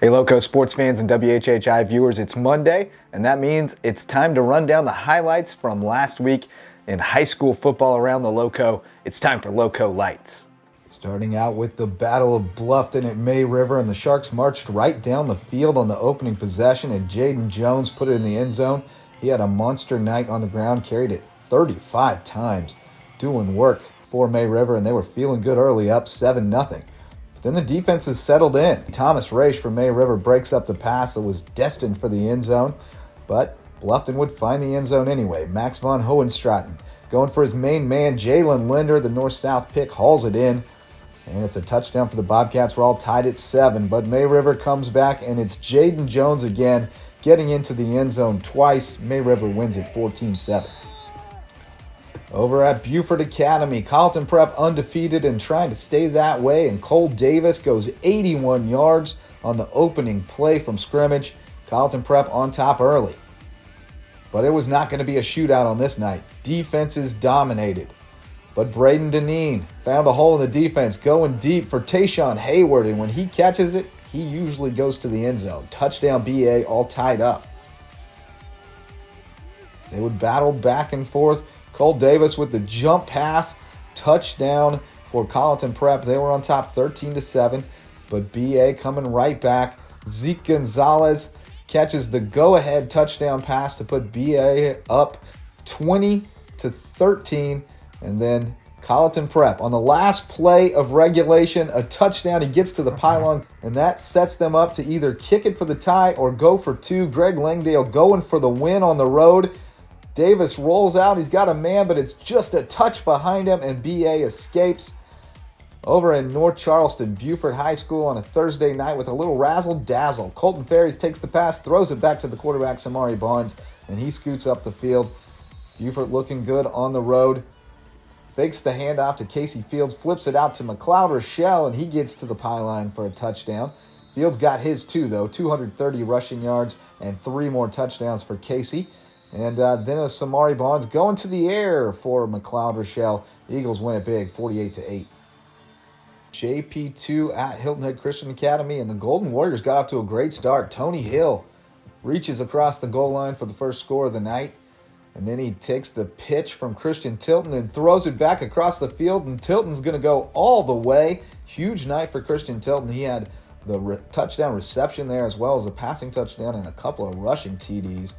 Hey Lowco sports fans and WHHI viewers, it's Monday, and that means it's time to run down the highlights from last week in high school football around the Lowco. It's time for Lowco Lights. Starting out with the Battle of Bluffton at May River, and the Sharks marched right down the field on the opening possession, and Jaden Jones put it in the end zone. He had a monster night on the ground, carried it 35 times, doing work for May River, and they were feeling good early, up 7-0. Then the defense is settled in. Thomas Raish from May River breaks up the pass that was destined for the end zone, but Bluffton would find the end zone anyway. Max von Hohenstraten going for his main man, Jalen Linder. The north-south pick hauls it in, and it's a touchdown for the Bobcats. We're all tied at 7, but May River comes back, and it's Jaden Jones again getting into the end zone twice. May River wins it 14-7. Over at Buford Academy, Carleton Prep undefeated and trying to stay that way, and Cole Davis goes 81 yards on the opening play from scrimmage. Carleton Prep on top early. But it was not going to be a shootout on this night. Defenses dominated. But Braden Deneen found a hole in the defense, going deep for Tayshawn Hayward, and when he catches it, he usually goes to the end zone. Touchdown BA, all tied up. They would battle back and forth. Cole Davis with the jump pass, touchdown for Carleton Prep. They were on top 13-7, but BA coming right back. Zeke Gonzalez catches the go-ahead touchdown pass to put BA up 20-13, and then Carleton Prep on the last play of regulation, a touchdown. He gets to the pylon, and that sets them up to either kick it for the tie or go for two. Greg Langdale going for the win on the road. Davis rolls out. He's got a man, but it's just a touch behind him, and BA escapes. Over in North Charleston, Buford High School on a Thursday night with a little razzle-dazzle. Colton Ferries takes the pass, throws it back to the quarterback, Samari Barnes, and he scoots up the field. Buford looking good on the road. Fakes the handoff to Casey Fields, flips it out to McLeod Rochelle, and he gets to the pylon for a touchdown. Fields got his too, though, 230 rushing yards and 3 more touchdowns for Casey. And then a Samari Barnes going to the air for McLeod Rochelle. Eagles win it big, 48-8. JP2 at Hilton Head Christian Academy, and the Golden Warriors got off to a great start. Tony Hill reaches across the goal line for the first score of the night, and then he takes the pitch from Christian Tilton and throws it back across the field, and Tilton's going to go all the way. Huge night for Christian Tilton. He had the touchdown reception there as well as a passing touchdown and a couple of rushing TDs.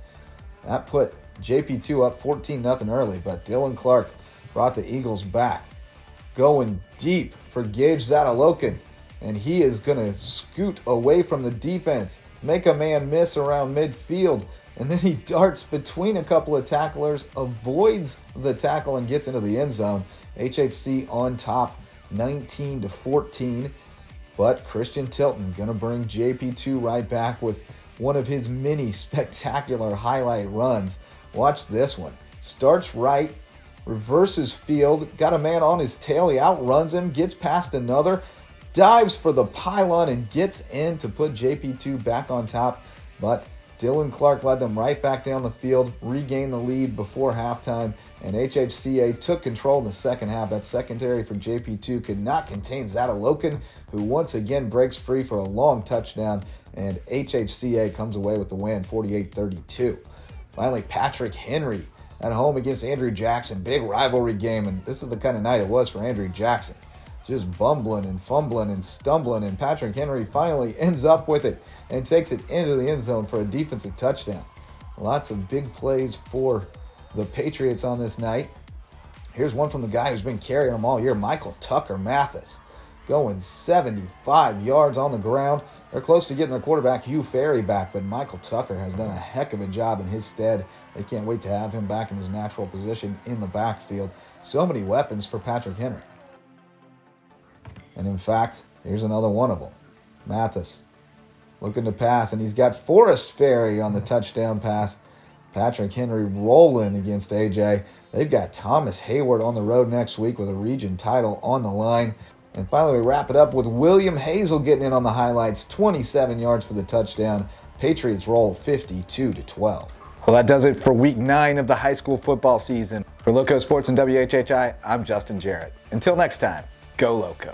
That put JP2 up 14-0 early, but Dylan Clark brought the Eagles back. Going deep for Gage Zadalokin, and he is going to scoot away from the defense, make a man miss around midfield, and then he darts between a couple of tacklers, avoids the tackle, and gets into the end zone. HHC on top, 19-14, but Christian Tilton going to bring JP2 right back with one of his many spectacular highlight runs. Watch this one. Starts right, reverses field, got a man on his tail, he outruns him, gets past another, dives for the pylon, and gets in to put JP2 back on top. But Dylan Clark led them right back down the field, regained the lead before halftime, and HHCA took control in the second half. That secondary for JP2 could not contain Zadalokin, who once again breaks free for a long touchdown, and HHCA comes away with the win, 48-32. Finally, Patrick Henry at home against Andrew Jackson. Big rivalry game, and this is the kind of night it was for Andrew Jackson. Just bumbling and fumbling and stumbling, and Patrick Henry finally ends up with it and takes it into the end zone for a defensive touchdown. Lots of big plays for the Patriots on this night. Here's one from the guy who's been carrying them all year, Michael Tucker Mathis, going 75 yards on the ground. They're close to getting their quarterback, Hugh Ferry, back, but Michael Tucker has done a heck of a job in his stead. They can't wait to have him back in his natural position in the backfield. So many weapons for Patrick Henry. And in fact, here's another one of them. Mathis looking to pass, and he's got Forrest Ferry on the touchdown pass. Patrick Henry rolling against AJ. They've got Thomas Hayward on the road next week with a region title on the line. And finally, we wrap it up with William Hazel getting in on the highlights, 27 yards for the touchdown. Patriots roll 52-12. Well, that does it for week 9 of the high school football season. For Lowco Sports and WHHI, I'm Justin Jarrett. Until next time, go Lowco.